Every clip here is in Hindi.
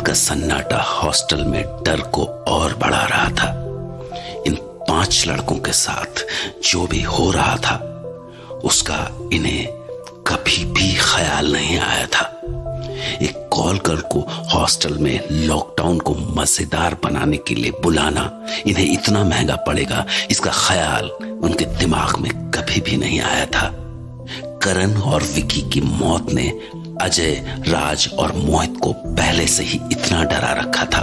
का सन्नाटा हॉस्टल में डर को और बढ़ा रहा था। इन 5 लड़कों के साथ जो भी हो रहा था उसका इन्हें कभी भी ख्याल नहीं आया था। एक कॉल कर को हॉस्टल में लॉकडाउन को मजेदार बनाने के लिए बुलाना इन्हें इतना महंगा पड़ेगा, इसका ख्याल उनके दिमाग में कभी भी नहीं आया था। करण और विकी की मौत ने अजय, राज और मोहित को पहले से ही इतना डरा रखा था,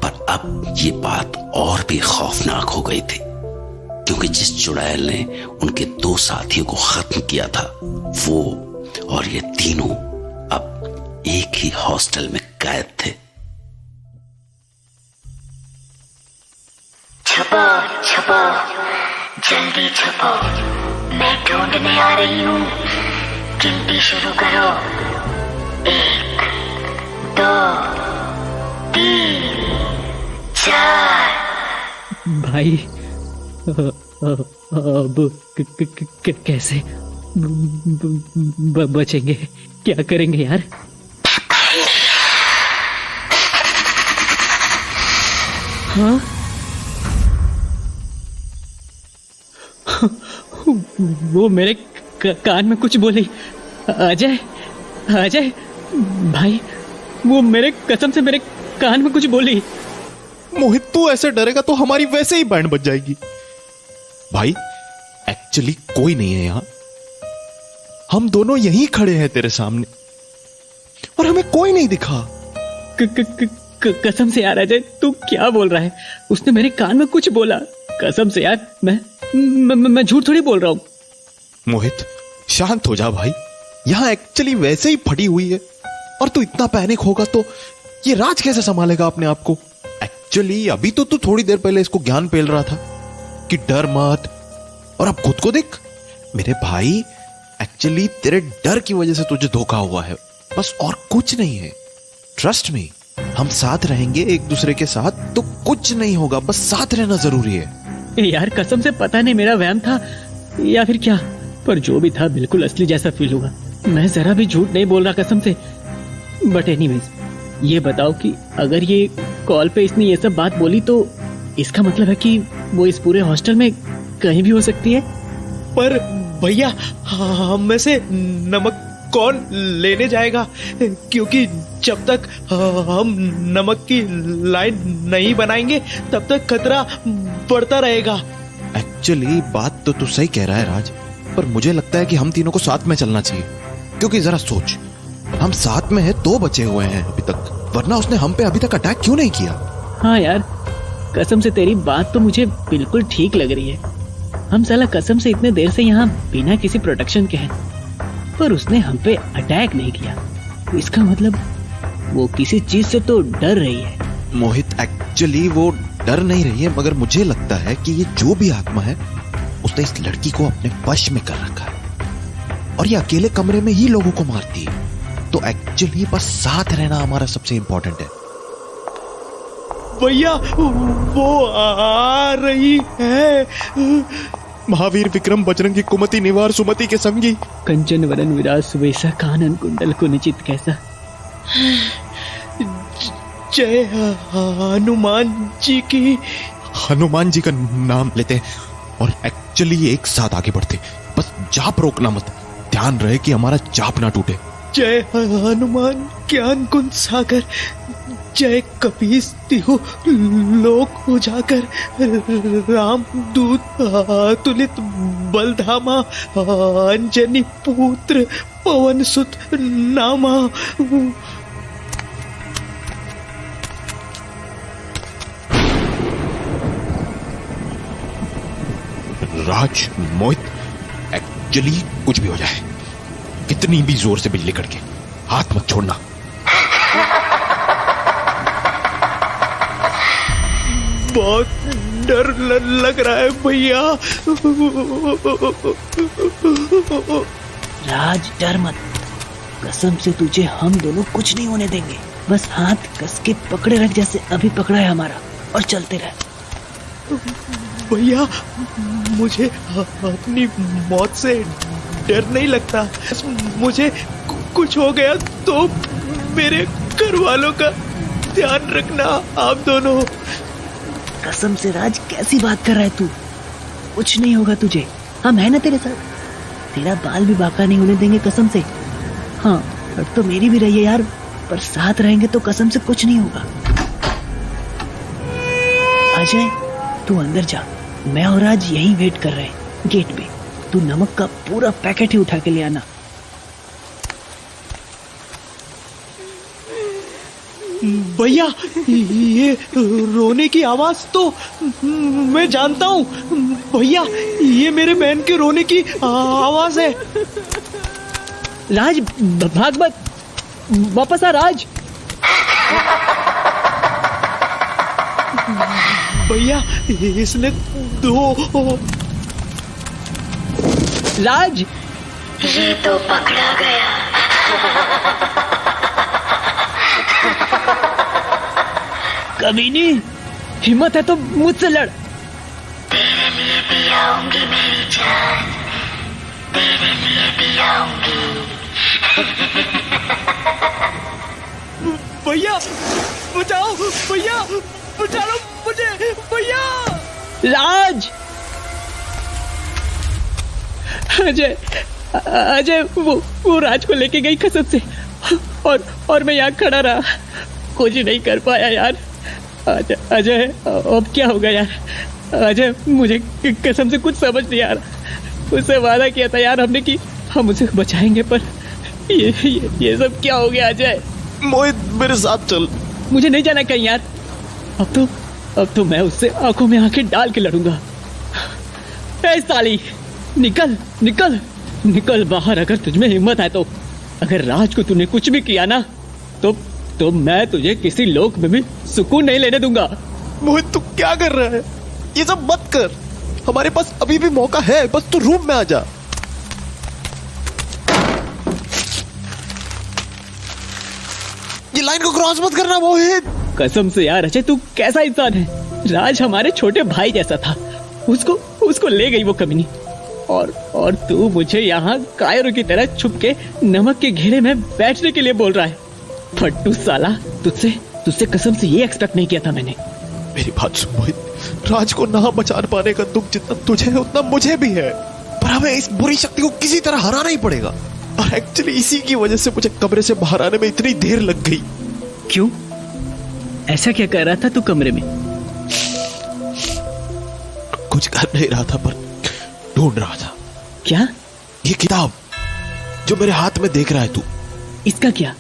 पर अब ये बात और भी खौफनाक हो गई थी, क्योंकि जिस चुड़ैल ने उनके 2 साथियों को खत्म किया था वो और ये तीनों अब एक ही हॉस्टल में कैद थे। छुपो छुपो, जल्दी छुपो, मैं ढूंढने आ रही हूँ। गिनती शुरू करो। 1 2 3 4। भाई अब कैसे बचेंगे? क्या करेंगे यार? हाँ, वो मेरे कान में कुछ बोली। अजय, अजय भाई, वो मेरे कसम से मेरे कान में कुछ बोली। मोहित, तू ऐसे डरेगा तो हमारी वैसे ही बैंड बज जाएगी। भाई एक्चुअली कोई नहीं है यहां, हम दोनों यहीं खड़े हैं तेरे सामने और हमें कोई नहीं दिखा। कसम से यार अजय, तू क्या बोल रहा है? उसने मेरे कान में कुछ बोला। कसम से यार, मैं झूठ थोड़ी बोल रहा हूं। मोहित शांत हो जा भाई, यहां एक्चुअली वैसे ही फटी हुई है और तू इतना पैनिक होगा तो ये राज कैसे संभालेगा अपने आप को? एक्चुअली अभी तो तू थोड़ी देर पहले इसको ज्ञान पेल रहा था कि डर मत, और अब खुद को देख। मेरे भाई एक्चुअली तेरे डर की वजह से तुझे धोखा हुआ है, बस और कुछ नहीं है। ट्रस्ट मी, हम साथ रहेंगे एक दूसरे के साथ तो कुछ नहीं होगा, बस साथ रहना जरूरी है। यार कसम से पता नहीं मेरा वहम था या फिर क्या, पर जो भी था बिल्कुल असली जैसा फील हुआ। मैं जरा भी झूठ नहीं बोल रहा कसम से। बट एनीवेज, ये बताओ कि अगर ये कॉल पे इसने ये सब बात बोली तो इसका मतलब है कि वो इस पूरे हॉस्टल में कहीं भी हो सकती है। पर भैया, हम में से नमक कौन लेने जाएगा? क्योंकि जब तक हम नमक की लाइन नहीं बनाएंगे तब तक खतरा बढ़ता रहेगा। एक्चुअली बात तो तू सही कह रहा है राज, पर मुझे लगता है कि हम तीनों को साथ में चलना चाहिए, क्योंकि जरा सोच, हम साथ में हैं, 2 बचे हुए हैं अभी तक, वरना उसने हम पे अभी तक अटैक क्यों नहीं किया? हाँ यार, कसम से तेरी बात तो मुझे बिल्कुल ठीक लग रही है। हम साला कसम से इतने देर से यहाँ बिना किसी प्रोटेक्शन के हैं, पर उसने हम पे अटैक नहीं किया। इसका मतलब वो किसी चीज से तो डर रही है। मोहित एक्चुअली वो डर नहीं रही है, मगर मुझे लगता है कि ये जो भी आत्मा है उसने इस लड़की को अपने वश में कर रखा है और ये अकेले कमरे में ही लोगों को मारती है। तो एक्चुअली बस साथ रहना हमारा सबसे इंपॉर्टेंट है। भैया वो आ रही है। महावीर विक्रम बजरंगी कुमति निवार सुमति के संगी, कंचन वरन विराज सुवेशा, कानन कुंडल कुनिचित कैसा। जय हनुमान जी की। हनुमान जी का नाम लेते हैं और एक्चुअली एक साथ आगे बढ़ते, बस जाप रोकना मत, ध्यान रहे कि हमारा जाप ना टूटे। जय हनुमान ज्ञान कुंज सागर, जय कपीस तिहु लोक उजागर, राम दूत अतुलित बलधामा, अंजनी पुत्र पवन सुत नामा। राज, मोहित, एक्चुअली कुछ भी हो जाए, कितनी भी जोर से बिजली कड़के, हाथ मत छोड़ना। बहुत डर लग रहा है भैया। राज डर मत, कसम से तुझे हम दोनों कुछ नहीं होने देंगे। बस हाथ कस के पकड़े रख जैसे अभी पकड़ा है हमारा, और चलते रह। भैया मुझे अपनी मौत से डर नहीं लगता, मुझे कुछ हो गया तो मेरे घर वालों का ध्यान रखना आप दोनों। कसम से राज, कैसी बात कर रहा है तू? कुछ नहीं होगा तुझे, हम है ना तेरे साथ। तेरा बाल भी बांका नहीं होने देंगे कसम से। हाँ, हट तो मेरी भी रही है यार, पर साथ रहेंगे तो कसम से कुछ नहीं होगा। अजय, तू अंदर जा, मैं और राज यहीं वेट कर रहे हैं गेट पे। तू नमक का पूरा पैकेट ही उठा के ले आना। भैया, ये रोने की आवाज तो मैं जानता हूँ। भैया, ये मेरे बहन के रोने की आवाज है। राज, भाग मत, वापस आ राज। भैया, इसने दो। राज, ये तो पकड़ा गया। कमीनी, हिम्मत है तो मुझसे लड़। तेरे लिए भी आऊंगी मेरी जान, तेरे लिए भी आऊंगी। भैया बचाओ, भैया बचा लो मुझे, भैया। राज, अजय, अजय वो राज को लेके गई कसम से, और मैं यहाँ खड़ा रहा, कुछ नहीं कर पाया यार। अजय, अब क्या होगा यार? अजय, मुझे कसम से कुछ समझ नहीं आ रहा। उससे वादा किया था यार हमने कि हम उसे बचाएंगे, पर ये सब क्या हो गया? अजय, मोहित मेरे साथ चल। मुझे नहीं जाना कहीं यार। अब तो मैं उससे आंखों में आंखें डाल के लड़ूंगा। ए साली, निकल निकल निकल बाहर, अगर तुझमें हिम्मत है तो। अगर राज को तूने कुछ भी किया ना, तो मैं तुझे किसी लोक में भी सुकून नहीं लेने दूंगा। मोहित तू क्या कर रहा है? ये सब मत कर, हमारे पास अभी भी मौका है, बस तू रूम में आ जा। ये लाइन को क्रॉस मत करना मोहित। कसम से यार अजय, तू कैसा इंसान है? राज हमारे छोटे भाई जैसा था, उसको ले गई वो कमीनी, और तू मुझे यहाँ कायरों की तरह छुप के नमक के घेरे में बैठने के लिए बोल रहा है। फट्टू साला, तुझसे कसम से ये एक्सपेक्ट नहीं किया था मैंने। मेरी बात सुन मोहित, राज को ना बचा पाने का दुख जितना तुझे है उतना मुझे भी है, पर हमें इस बुरी शक्ति को किसी तरह हराना ही पड़ेगा। और एक्चुअली इसी की वजह से मुझे कमरे से बाहर आने में इतनी देर लग गई। क्यों? ऐसा क्या कर रहा था तू कमरे में? कुछ कर नहीं रहा था, पर ढूंढ रहा था। क्या? ये किताब जो मेरे हाथ में देख रहा है तू, इसका क्या?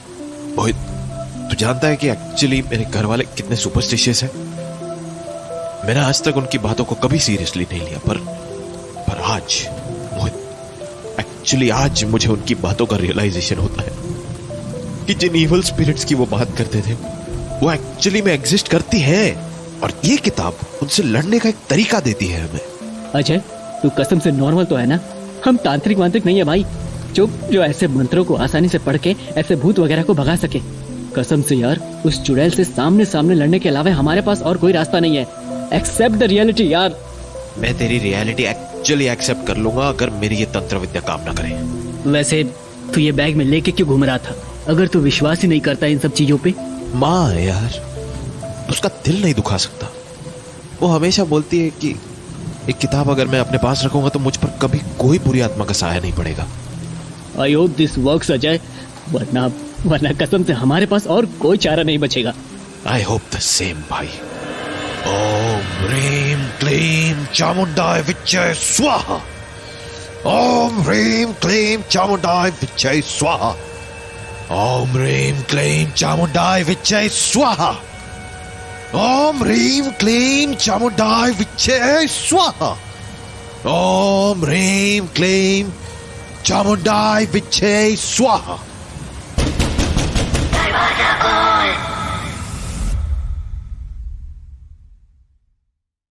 मोहित, तू जानता है कि एक्चुअली मेरे घर वाले कितने सुपरस्टिशियस हैं। मैंने आज तक उनकी बातों को कभी सीरियसली नहीं लिया, पर आज मोहित, एक्चुअली आज मुझे उनकी बातों का रियलाइजेशन होता है कि जिन इविल स्पिरिट्स की वो बात करते थे वो एक्चुअली में एग्जिस्ट करती है, और ये किताब उनसे लड़ने का एक तरीका देती है हमें। अजय, तू कसम से नॉर्मल तो है ना? हम तांत्रिक वांत्रिक नहीं है भाई, जो ऐसे मंत्रों को आसानी से पढ़ के ऐसे भूत वगैरह को भगा सके। कसम से यार, उस चुड़ैल से सामने सामने लड़ने के अलावा हमारे पास और कोई रास्ता नहीं है। एक्सेप्ट द रियलिटी यार। मैं तेरी रियलिटी एक्चुअली एक्सेप्ट कर लूंगा अगर मेरी ये तंत्र विद्या काम ना करे। वैसे तू ये बैग में लेके क्यों घूम रहा था, अगर तू विश्वास ही नहीं करता इन सब चीजों पे? माँ है यार, उसका दिल नहीं दुखा सकता। वो हमेशा बोलती है कि एक किताब अगर मैं अपने पास रखूंगा तो मुझ पर कभी कोई बुरी आत्मा का साया नहीं पड़ेगा। I hope this works Ajay, वरना कसम से हमारे पास और कोई चारा नहीं बचेगा। आई होप द सेम भाई। ओम ह्रीम क्लीम चामुंडाय विच्चय स्वाहा। ओम ह्रीम क्लीम चामुंडाय विच्चय स्वाहा। ओम ह्रीम क्लीम चामुंडाय विच्चय स्वाहा। ओम ह्रीम क्लीम चामुंडाय विच्चय स्वाहा। ओम ह्रीम क्लीम चामुंडाय विच्चय स्वाहा। दरवाजा खोल।